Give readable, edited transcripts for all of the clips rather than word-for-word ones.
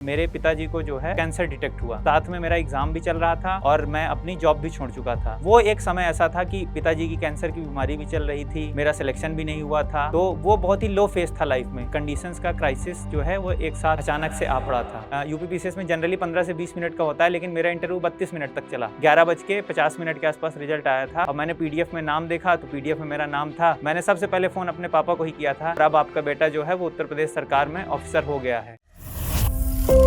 मेरे पिताजी को जो है कैंसर डिटेक्ट हुआ, साथ में मेरा एग्जाम भी चल रहा था और मैं अपनी जॉब भी छोड़ चुका था। वो एक समय ऐसा था कि पिताजी की कैंसर की बीमारी भी चल रही थी, मेरा सिलेक्शन भी नहीं हुआ था, तो वो बहुत ही लो फेज था लाइफ में। कंडीशंस का क्राइसिस जो है वो एक साथ अचानक से आ पड़ा था। यूपीपीसीएस में जनरली 15 से 20 मिनट का होता है, लेकिन मेरा इंटरव्यू 32 मिनट तक चला। 11:50 के आसपास रिजल्ट आया था और मैंने पीडीएफ में नाम देखा तो पीडीएफ में मेरा नाम था। मैंने सबसे पहले फोन अपने पापा को ही किया था। अब आपका बेटा जो है वो उत्तर प्रदेश सरकार में ऑफिसर हो गया है। हेलो,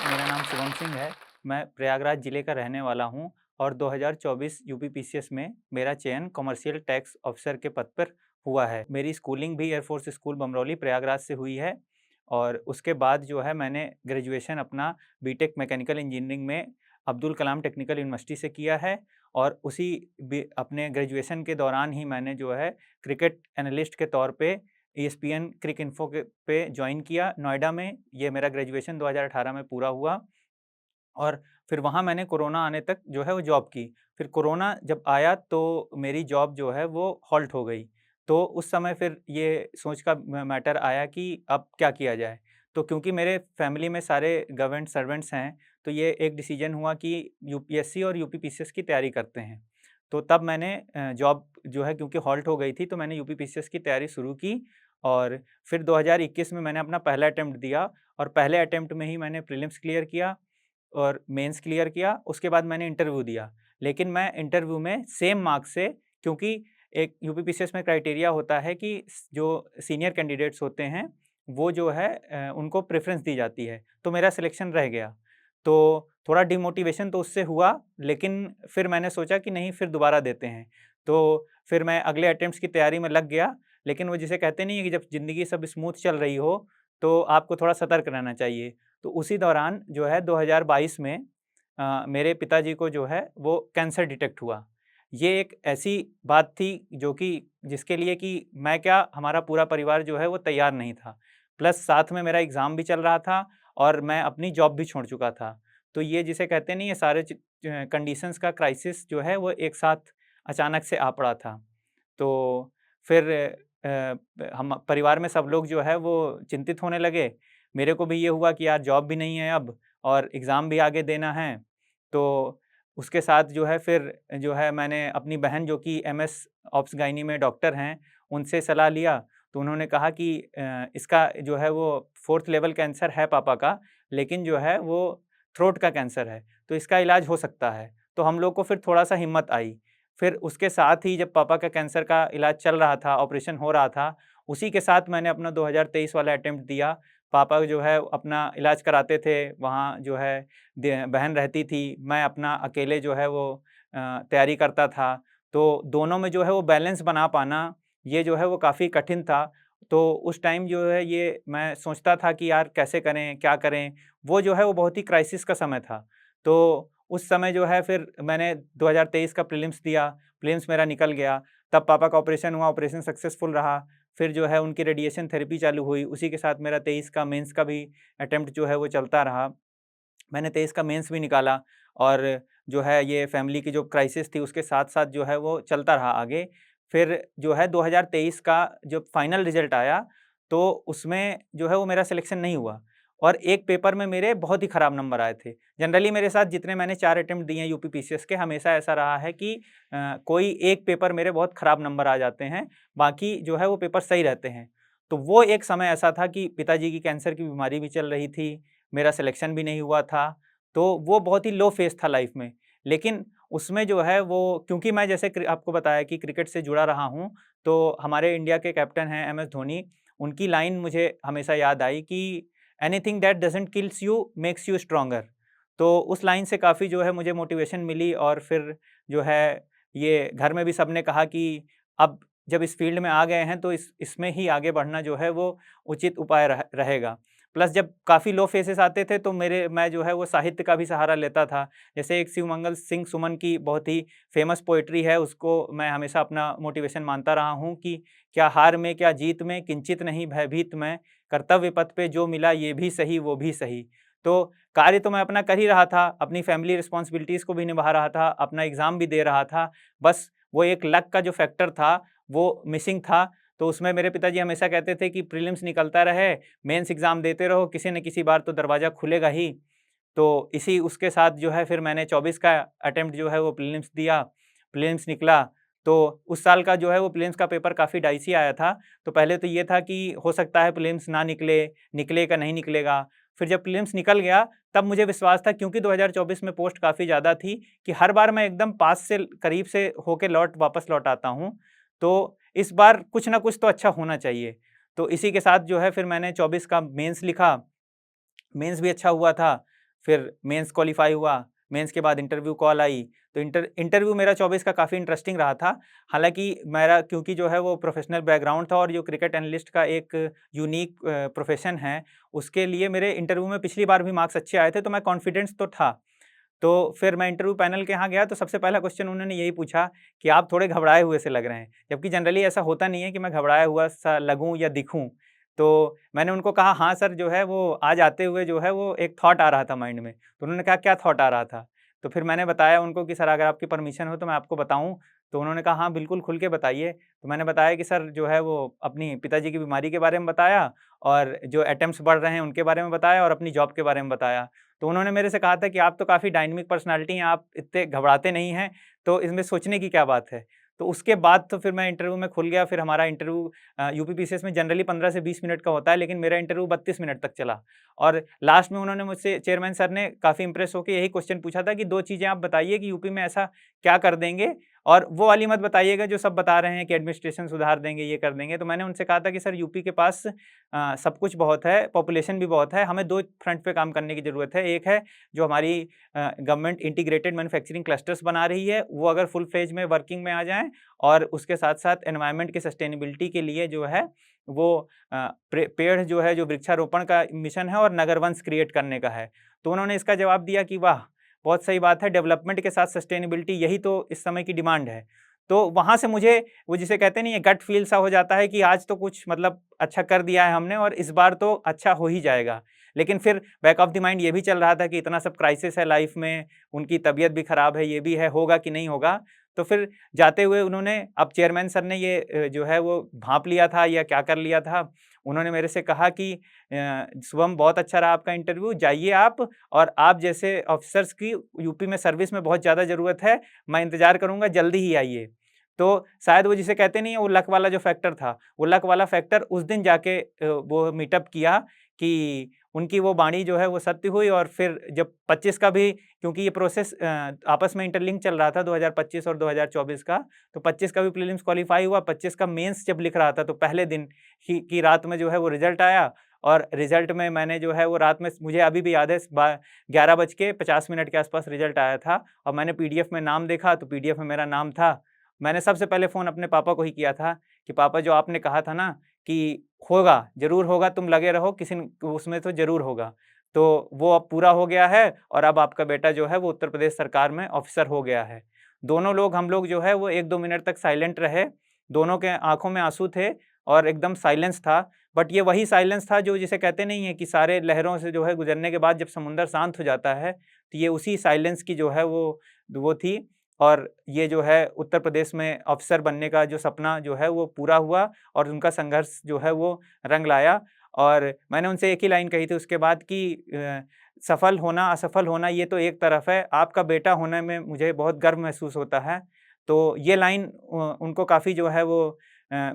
मेरा नाम शुभम सिंह है। मैं प्रयागराज ज़िले का रहने वाला हूँ और 2024 यूपीपीसीएस में मेरा चयन कमर्शियल टैक्स ऑफिसर के पद पर हुआ है। मेरी स्कूलिंग भी एयरफोर्स स्कूल बमरौली प्रयागराज से हुई है और उसके बाद जो है मैंने ग्रेजुएशन अपना बीटेक मैकेनिकल इंजीनियरिंग में अब्दुल कलाम टेक्निकल यूनिवर्सिटी से किया है और उसी अपने ग्रेजुएशन के दौरान ही मैंने जो है क्रिकेट एनालिस्ट के तौर पे ESPN क्रिक इन्फो पे ज्वाइन किया नोएडा में। ये मेरा ग्रेजुएशन 2018 में पूरा हुआ और फिर वहाँ मैंने कोरोना आने तक जो है वो जॉब की। फिर कोरोना जब आया तो मेरी जॉब जो है वो हॉल्ट हो गई। तो उस समय फिर ये सोच का मैटर आया कि अब क्या किया जाए। तो क्योंकि मेरे फैमिली में सारे गवर्नमेंट सर्वेंट्स हैं, तो ये एक डिसीजन हुआ कि यूपीएससी और यूपीपीसीएस की तैयारी करते हैं। तो तब मैंने जॉब जो है क्योंकि हॉल्ट हो गई थी, तो मैंने यूपीपीसीएस की तैयारी शुरू की और फिर 2021 में मैंने अपना पहला अटेम्प्ट दिया और पहले अटेम्प्ट में ही मैंने प्रीलिम्स क्लियर किया और मेंस क्लियर किया। उसके बाद मैंने इंटरव्यू दिया, लेकिन मैं इंटरव्यू में सेम मार्क्स से, क्योंकि एक यूपीपीसीएस में क्राइटेरिया होता है कि जो सीनियर कैंडिडेट्स होते हैं वो जो है उनको प्रेफ़रेंस दी जाती है, तो मेरा सिलेक्शन रह गया। तो थोड़ा डिमोटिवेशन तो उससे हुआ, लेकिन फिर मैंने सोचा कि नहीं, फिर दोबारा देते हैं। तो फिर मैं अगले अटेम्प्ट्स की तैयारी में लग गया, लेकिन वो जिसे कहते नहीं है कि जब ज़िंदगी सब स्मूथ चल रही हो, तो आपको थोड़ा सतर्क रहना चाहिए। तो उसी दौरान जो है 2022 में मेरे पिताजी को जो है वो कैंसर डिटेक्ट हुआ। ये एक ऐसी बात थी जो कि जिसके लिए कि मैं क्या, हमारा पूरा परिवार जो है वो तैयार नहीं था। प्लस साथ में मेरा एग्ज़ाम भी चल रहा था और मैं अपनी जॉब भी छोड़ चुका था। तो ये जिसे कहते नहीं, ये सारे कंडीशंस का क्राइसिस जो है वो एक साथ अचानक से आ पड़ा था। तो फिर हम परिवार में सब लोग जो है वो चिंतित होने लगे। मेरे को भी ये हुआ कि यार जॉब भी नहीं है अब और एग्ज़ाम भी आगे देना है। तो उसके साथ जो है फिर जो है मैंने अपनी बहन जो कि एमएस ऑब्स गायनी में डॉक्टर हैं, उनसे सलाह लिया। तो उन्होंने कहा कि इसका जो है वो 4th लेवल कैंसर है पापा का, लेकिन जो है वो थ्रोट का कैंसर है, तो इसका इलाज हो सकता है। तो हम लोग को फिर थोड़ा-सा हिम्मत आई। फिर उसके साथ ही जब पापा का कैंसर का इलाज चल रहा था, ऑपरेशन हो रहा था, उसी के साथ मैंने अपना 2023 वाला अटेम्प्ट दिया। पापा जो है अपना इलाज कराते थे, वहाँ जो है बहन रहती थी, मैं अपना अकेले जो है वो तैयारी करता था। तो दोनों में जो है वो बैलेंस बना पाना, ये जो है वो काफ़ी कठिन था। तो उस टाइम जो है ये मैं सोचता था कि यार कैसे करें, क्या करें? वो जो है वो बहुत ही क्राइसिस का समय था। तो उस समय जो है फिर मैंने 2023 का प्रीलिम्स दिया, प्रीलिम्स मेरा निकल गया। तब पापा का ऑपरेशन हुआ, ऑपरेशन सक्सेसफुल रहा। फिर जो है उनकी रेडिएशन थेरेपी चालू हुई, उसी के साथ मेरा 23 का मेंस का भी अटेम्प्ट जो है वो चलता रहा। मैंने 23 का मेंस भी निकाला और जो है ये फैमिली की जो क्राइसिस थी उसके साथ-साथ जो है वो चलता रहा आगे। फिर जो है 2023 का जब फाइनल रिज़ल्ट आया, तो उसमें जो है वो मेरा सिलेक्शन नहीं हुआ और एक पेपर में मेरे बहुत ही ख़राब नंबर आए थे। जनरली मेरे साथ जितने मैंने 4 अटेम्प्ट दिए हैं यूपीपीसीएस के, हमेशा ऐसा रहा है कि कोई एक पेपर मेरे बहुत ख़राब नंबर आ जाते हैं, बाकी जो है वो पेपर सही रहते हैं। तो वो एक समय ऐसा था कि पिताजी की कैंसर की बीमारी भी चल रही थी, मेरा सिलेक्शन भी नहीं हुआ था, तो वो बहुत ही लो फेज़ था लाइफ़ में। लेकिन उसमें जो है वो, क्योंकि मैं जैसे आपको बताया कि क्रिकेट से जुड़ा रहा हूँ, तो हमारे इंडिया के कैप्टन हैं एमएस धोनी, उनकी लाइन मुझे हमेशा याद आई कि anything that doesn't kills you makes you stronger. तो उस लाइन से काफ़ी जो है मुझे मोटिवेशन मिली और फिर जो है ये घर में भी सबने कहा कि अब जब इस फ़ील्ड में आ गए हैं तो इसमें ही आगे बढ़ना जो है वो उचित उपाय रहेगा। प्लस जब काफ़ी लो फेजेस आते थे तो मैं जो है वो साहित्य का भी सहारा लेता था। जैसे एक शिवमंगल सिंह सुमन की बहुत ही फ़ेमस पोएट्री है, उसको मैं हमेशा अपना मोटिवेशन मानता रहा हूँ कि क्या हार में क्या जीत में किंचित नहीं भयभीत मैं, कर्तव्य पथ पे जो मिला ये भी सही वो भी सही। तो कार्य तो मैं अपना कर ही रहा था, अपनी फैमिली रिस्पॉन्सिबिलिटीज़ को भी निभा रहा था, अपना एग्ज़ाम भी दे रहा था, बस वो एक लक का जो फैक्टर था, वो मिसिंग था। तो उसमें मेरे पिताजी हमेशा कहते थे कि प्रीलिम्स निकलता रहे, मेंस एग्ज़ाम देते रहो, किसी न किसी बार तो दरवाज़ा खुलेगा ही। तो इसी उसके साथ जो है फिर मैंने 24 का अटेम्प्ट जो है वो प्रीलिम्स दिया, प्रीलिम्स निकला। तो उस साल का जो है वो प्रीलिम्स का पेपर काफ़ी डाइसी आया था। तो पहले तो ये था कि हो सकता है प्रीलिम्स ना निकले, निकलेगा नहीं निकलेगा। फिर जब प्रीलिम्स निकल गया तब मुझे विश्वास था, क्योंकि 2024 में पोस्ट काफ़ी ज़्यादा थी कि हर बार मैं एकदम पास से करीब से होके वापस लौट आता हूँ। तो इस बार कुछ ना कुछ तो अच्छा होना चाहिए। तो इसी के साथ जो है फिर मैंने 24 का मेंस लिखा, मेंस भी अच्छा हुआ था, फिर मेंस क्वालीफाई हुआ, मेंस के बाद इंटरव्यू कॉल आई, तो इंटरव्यू मेरा 24 का काफ़ी इंटरेस्टिंग रहा था। हालाँकि मेरा क्योंकि जो है वो प्रोफ़ेशनल बैकग्राउंड था और जो क्रिकेट एनालिस्ट का एक यूनिक प्रोफ़ेशन है, उसके लिए मेरे इंटरव्यू में पिछली बार भी मार्क्स अच्छे आए थे, तो मैं कॉन्फिडेंस तो था। तो फिर मैं इंटरव्यू पैनल के यहाँ गया तो सबसे पहला क्वेश्चन उन्होंने यही पूछा कि आप थोड़े घबराए हुए से लग रहे हैं। जबकि जनरली ऐसा होता नहीं है कि मैं घबराया हुआ सा लगूँ या दिखूँ। तो मैंने उनको कहा हाँ सर, जो है वो आज आते हुए जो है वो एक थॉट आ रहा था माइंड में। तो उन्होंने कहा क्या थॉट आ रहा था? तो फिर मैंने बताया उनको कि सर अगर आपकी परमिशन हो तो मैं आपको बताऊँ? तो उन्होंने कहा हाँ बिल्कुल खुल के बताइए। तो मैंने बताया कि सर जो है वो अपनी पिताजी की बीमारी के बारे में बताया और जो अटेम्प्ट्स बढ़ रहे हैं उनके बारे में बताया और अपनी जॉब के बारे में बताया। तो उन्होंने मेरे से कहा था कि आप तो काफ़ी डायनामिक पर्सनैलिटी हैं, आप इतने घबराते नहीं हैं, तो इसमें सोचने की क्या बात है? तो उसके बाद तो फिर मैं इंटरव्यू में खुल गया, फिर हमारा इंटरव्यू यूपीपीसीएस में जनरली 15 से 20 मिनट का होता है, लेकिन मेरा इंटरव्यू 32 मिनट तक चला। और लास्ट में उन्होंने मुझसे, चेयरमैन सर ने काफ़ी इम्प्रेस होके यही क्वेश्चन पूछा था कि 2 चीज़ें आप बताइए कि यूपी में ऐसा क्या कर देंगे, और वो वाली मत बताइएगा जो सब बता रहे हैं कि एडमिनिस्ट्रेशन सुधार देंगे, ये कर देंगे। तो मैंने उनसे कहा था कि सर यूपी के पास सब कुछ बहुत है, पॉपुलेशन भी बहुत है, हमें 2 फ्रंट पे काम करने की ज़रूरत है। एक है जो हमारी गवर्नमेंट इंटीग्रेटेड मैन्युफैक्चरिंग क्लस्टर्स बना रही है, वो अगर फुल फ़ेज में वर्किंग में आ जाएँ, और उसके साथ-साथ एनवायरनमेंट की सस्टेनेबिलिटी के लिए जो है वो पेड़ जो है, जो वृक्षारोपण का मिशन है और नगर वंश क्रिएट करने का है। तो उन्होंने इसका जवाब दिया कि वाह! बहुत सही बात है, डेवलपमेंट के साथ सस्टेनेबिलिटी यही तो इस समय की डिमांड है। तो वहाँ से मुझे वो जिसे कहते नहीं है गट फ़ील सा हो जाता है कि आज तो कुछ मतलब अच्छा कर दिया है हमने और इस बार तो अच्छा हो ही जाएगा। लेकिन फिर बैक ऑफ द माइंड ये भी चल रहा था कि इतना सब क्राइसिस है लाइफ़ में, उनकी तबीयत भी खराब है, ये भी है, होगा कि नहीं होगा। तो फिर जाते हुए उन्होंने, अब चेयरमैन सर ने ये जो है वो भाँप लिया था या क्या कर लिया था, उन्होंने मेरे से कहा कि शुभम बहुत अच्छा रहा आपका इंटरव्यू, जाइए आप, और आप जैसे ऑफ़िसर्स की यूपी में सर्विस में बहुत ज़्यादा ज़रूरत है, मैं इंतज़ार करूँगा, जल्दी ही आइए। तो शायद वो जिसे कहते नहीं है वो लक वाला जो फैक्टर था, वो लक वाला फैक्टर उस दिन जाके वो मीटअप किया कि उनकी वो वाणी जो है वो सत्य हुई। और फिर जब 25 का भी, क्योंकि ये प्रोसेस आपस में इंटरलिंक चल रहा था 2025 और 2024 का, तो 25 का भी प्रीलिम्स क्वालीफाई हुआ, 25 का मेंस जब लिख रहा था तो पहले दिन ही की रात में जो है वो रिज़ल्ट आया। और रिज़ल्ट में मैंने जो है वो रात में, मुझे अभी भी याद है, 11 बज के 50 मिनट के आस-पास रिज़ल्ट आया था और मैंने पीडीएफ में नाम देखा तो पीडीएफ में मेरा नाम था। मैंने सबसे पहले फ़ोन अपने पापा को ही किया था कि पापा जो आपने कहा था ना कि होगा, ज़रूर होगा, तुम लगे रहो, किसी न उसमें तो ज़रूर होगा। तो वो अब पूरा हो गया है और अब आपका बेटा जो है वो उत्तर प्रदेश सरकार में ऑफ़िसर हो गया है। दोनों लोग, हम लोग जो है वो 1-2 मिनट तक साइलेंट रहे, दोनों के आँखों में आँसू थे और एकदम साइलेंस था। बट ये वही साइलेंस था जो जिसे कहते नहीं है कि सारे लहरों से जो है गुज़रने के बाद जब समुंदर शांत हो जाता है, तो ये उसी साइलेंस की जो है वो थी। और ये जो है उत्तर प्रदेश में अफ़सर बनने का जो सपना जो है वो पूरा हुआ और उनका संघर्ष जो है वो रंग लाया। और मैंने उनसे एक ही लाइन कही थी उसके बाद कि सफल होना, असफल होना ये तो एक तरफ है, आपका बेटा होने में मुझे बहुत गर्व महसूस होता है। तो ये लाइन उनको काफ़ी जो है वो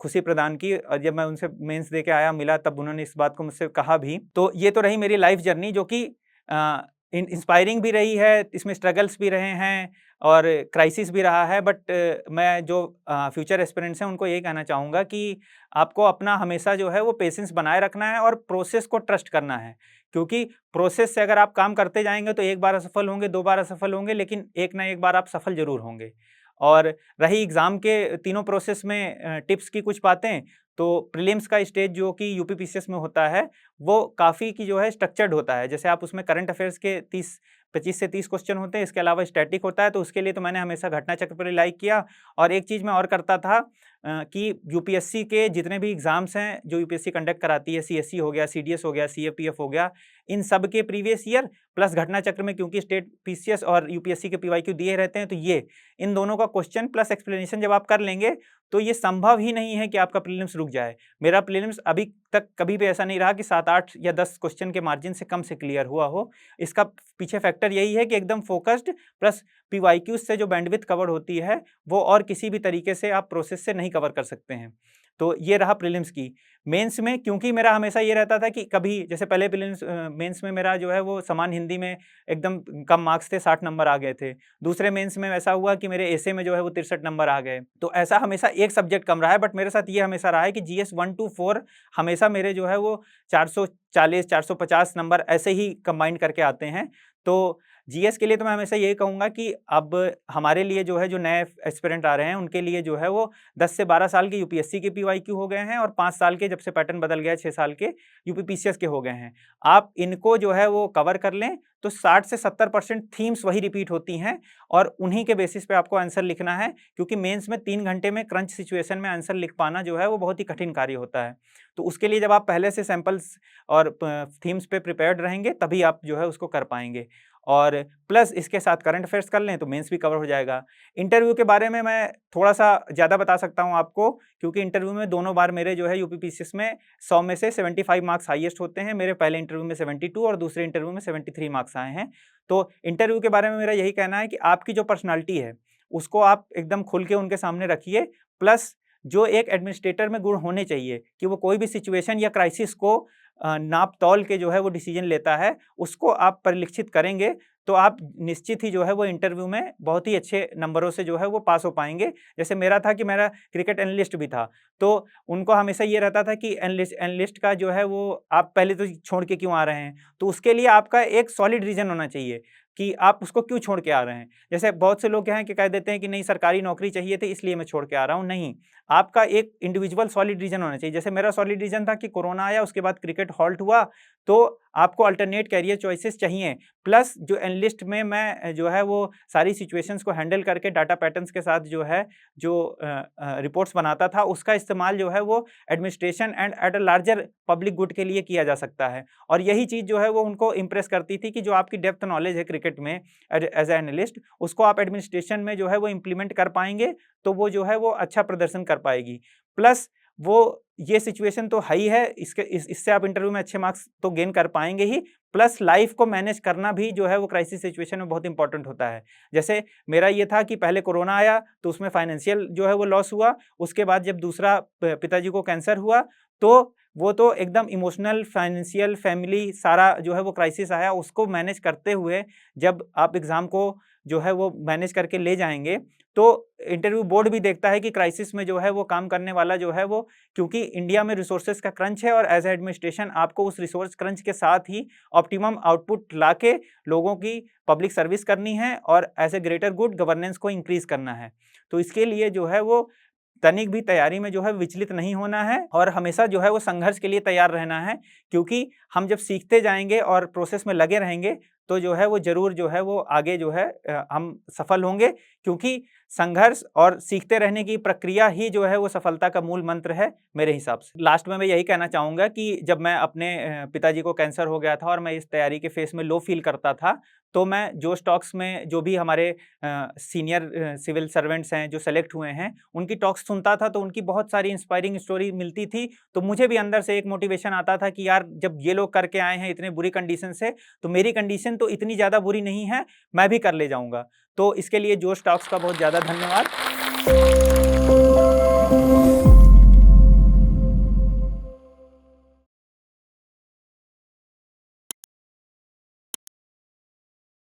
खुशी प्रदान की और जब मैं उनसे मेंस दे के आया, मिला, तब उन्होंने इस बात को मुझसे कहा भी। तो ये तो रही मेरी लाइफ़ जर्नी जो कि अ, इंस्पायरिंग भी रही है, इसमें स्ट्रगल्स भी रहे हैं और क्राइसिस भी रहा है। बट मैं जो फ्यूचर एस्पिरेंट्स हैं उनको यही कहना चाहूँगा कि आपको अपना हमेशा जो है वो पेशेंस बनाए रखना है और प्रोसेस को ट्रस्ट करना है। क्योंकि प्रोसेस से अगर आप काम करते जाएँगे तो एक बार असफल होंगे, 2 बार असफल होंगे, लेकिन एक ना एक बार आप सफल ज़रूर होंगे। और रही एग्ज़ाम के तीनों प्रोसेस में टिप्स की कुछ बातें, तो प्रीलिम्स का स्टेज जो कि यूपीपीसीएस में होता है, वो काफ़ी की जो है स्ट्रक्चर्ड होता है। जैसे आप उसमें करंट अफ़ेयर्स के 30 25 से 30 क्वेश्चन होते हैं, इसके अलावा स्टैटिक होता है, तो उसके लिए तो मैंने हमेशा घटना चक्र पर रिलाई किया। और एक चीज़ मैं और करता था कि यूपीएससी के जितने भी एग्ज़ाम्स हैं, जो यूपीएससी कंडक्ट कराती है, सीएससी हो गया, सीडीएस हो गया, सीएपीएफ हो गया, इन सब के प्रीवियस ईयर प्लस घटना चक्र में, क्योंकि स्टेट पीसीएस और यूपीएससी के पीवाईक्यू दिए रहते हैं, तो ये इन दोनों का क्वेश्चन प्लस एक्सप्लेनेशन जब आप कर लेंगे, तो ये संभव ही नहीं है कि आपका प्रीलिम्स रुक जाए। मेरा प्रीलिम्स अभी तक कभी भी ऐसा नहीं रहा कि 7, 8 या 10 क्वेश्चन के मार्जिन से कम से क्लियर हुआ हो। इसका पीछे फैक्टर यही है कि एकदम फोकस्ड प्लस पीवाईक्यूज से जो बैंडविड्थ कवर होती है, वो और किसी भी तरीके से आप प्रोसेस से नहीं कवर कर सकते हैं। तो ये रहा प्रीलिम्स की। मेंस में क्योंकि मेरा हमेशा ये रहता था कि कभी जैसे पहले प्रीलिम्स मेंस में मेरा जो है वो सामान्य हिंदी में एकदम कम मार्क्स थे, 60 नंबर आ गए थे। दूसरे मेंस में ऐसा हुआ कि मेरे एसे में जो है वो 63 नंबर आ गए। तो ऐसा हमेशा एक सब्जेक्ट कम रहा है, बट मेरे साथ ये हमेशा रहा है कि जीएस 1 to 4 हमेशा मेरे जो है वो 440, 450 नंबर ऐसे ही कंबाइंड करके आते हैं। तो जीएस के लिए तो मैं हमेशा यही कहूँगा कि अब हमारे लिए जो है, जो नए एस्पिरेंट आ रहे हैं, उनके लिए जो है वो 10 से 12 साल के यूपीएससी के पीवाईक्यू हो गए हैं और 5 साल के, जब से पैटर्न बदल गया है, 6 साल के यूपीपीसीएस के हो गए हैं। आप इनको जो है वो कवर कर लें तो 60 से 70% थीम्स वही रिपीट होती हैं और उन्हीं के बेसिस पे आपको आंसर लिखना है, क्योंकि मेंस में 3 घंटे में क्रंच सिचुएशन में आंसर लिख पाना जो है वो बहुत ही कठिन कार्य होता है। तो उसके लिए जब आप पहले से सैंपल्स और थीम्स पे प्रिपेयर्ड रहेंगे, तभी आप जो है उसको कर पाएंगे। और प्लस इसके साथ करंट अफेयर्स कर लें तो मेंस भी कवर हो जाएगा। इंटरव्यू के बारे में मैं थोड़ा-सा ज़्यादा बता सकता हूँ आपको, क्योंकि इंटरव्यू में दोनों बार मेरे जो है यूपीपीसीएस में 100 में से 75 मार्क्स हाईएस्ट होते हैं। मेरे पहले इंटरव्यू में 72 और दूसरे इंटरव्यू में 73 मार्क्स आए हैं। तो इंटरव्यू के बारे में मेरा यही कहना है कि आपकी जो पर्सनैलिटी है, उसको आप एकदम खुल के उनके सामने रखिए। प्लस जो एक एडमिनिस्ट्रेटर में गुण होने चाहिए कि वो कोई भी सिचुएशन या क्राइसिस को नाप-तौल के जो है वो डिसीजन लेता है, उसको आप परिलक्षित करेंगे, तो आप निश्चित ही जो है वो इंटरव्यू में बहुत ही अच्छे नंबरों से जो है वो पास हो पाएँगे। जैसे मेरा था कि मेरा क्रिकेट एनालिस्ट भी था, तो उनको हमेशा ये रहता था कि एनालिस्ट का जो है वो आप पहले तो छोड़ के क्यों आ रहे हैं? तो उसके लिए आपका एक सॉलिड रीज़न होना चाहिए कि आप उसको क्यों छोड़ के आ रहे हैं। जैसे बहुत से लोग क्या हैं कि कह देते हैं कि नहीं, सरकारी नौकरी चाहिए थी इसलिए मैं छोड़ के आ रहा हूँ। नहीं, आपका एक इंडिविजुअल सॉलिड रीज़न होना चाहिए। जैसे मेरा सॉलिड रीज़न था कि कोरोना आया, उसके बाद क्रिकेट हॉल्ट हुआ, तो आपको अल्टरनेट करियर चॉइसेस चाहिए। प्लस जो एनालिस्ट में मैं जो है वो सारी सिचुएशंस को हैंडल करके डाटा पैटर्न्स के साथ जो है जो रिपोर्ट्स बनाता था, उसका इस्तेमाल जो है वो administration and at a larger public good के लिए किया जा सकता है। और यही चीज़ जो है वो उनको इम्प्रेस करती थी कि जो आपकी डेप्थ नॉलेज है क्रिकेट में एज ए एनालिस्ट, उसको आप एडमिनिस्ट्रेशन में जो है वो इम्प्लीमेंट कर पाएँगे, तो वो जो है वो अच्छा प्रदर्शन कर पाएगी। प्लस वो ये सिचुएशन तो है ही है, इससे आप इंटरव्यू में अच्छे मार्क्स तो गेन कर पाएँगे ही, प्लस लाइफ को मैनेज करना भी जो है वो क्राइसिस सिचुएशन में बहुत इंपॉर्टेंट होता है। जैसे मेरा ये था कि पहले कोरोना आया, तो उसमें फाइनेंशियल जो है वो लॉस हुआ, उसके बाद जब दूसरा पिताजी को कैंसर हुआ, तो वो तो एकदम इमोशनल, फाइनेंशियल, फैमिली सारा जो है वो क्राइसिस आया, उसको मैनेज करते हुए जब आप एग्ज़ाम को जो है वो मैनेज करके ले जाएँगे, तो इंटरव्यू बोर्ड भी देखता है कि क्राइसिस में जो है वो काम करने वाला जो है वो, क्योंकि इंडिया में रिसोर्सेज का क्रंच है और एज ए एडमिनिस्ट्रेशन आपको उस रिसोर्स क्रंच के साथ ही ऑप्टिमम आउटपुट लाके लोगों की पब्लिक सर्विस करनी है और as a greater good governance को इंक्रीज करना है। तो इसके लिए जो है वो तनिक भी तैयारी में जो है विचलित नहीं होना है और हमेशा जो है वो संघर्ष के लिए तैयार रहना है, क्योंकि हम जब सीखते जाएंगे और प्रोसेस में लगे रहेंगे, तो जो है वो ज़रूर जो है वो आगे जो है हम सफल होंगे, क्योंकि संघर्ष और सीखते रहने की प्रक्रिया ही जो है वो सफलता का मूल मंत्र है मेरे हिसाब से। लास्ट में मैं यही कहना चाहूँगा कि जब मैं अपने पिताजी को कैंसर हो गया था और मैं इस तैयारी के फेस में लो फील करता था, तो मैं जोश टॉक्स में जो भी हमारे सीनियर सिविल सर्वेंट्स हैं जो सेलेक्ट हुए हैं, उनकी टॉक्स सुनता था, तो उनकी बहुत सारी इंस्पायरिंग स्टोरी मिलती थी। तो मुझे भी अंदर से एक मोटिवेशन आता था कि यार, जब ये लोग करके आए हैं इतने बुरी कंडीशन से, तो मेरी कंडीशन तो इतनी ज़्यादा बुरी नहीं है, मैं भी कर ले जाऊँगा। तो इसके लिए जोश टॉक्स का बहुत ज़्यादा धन्यवाद।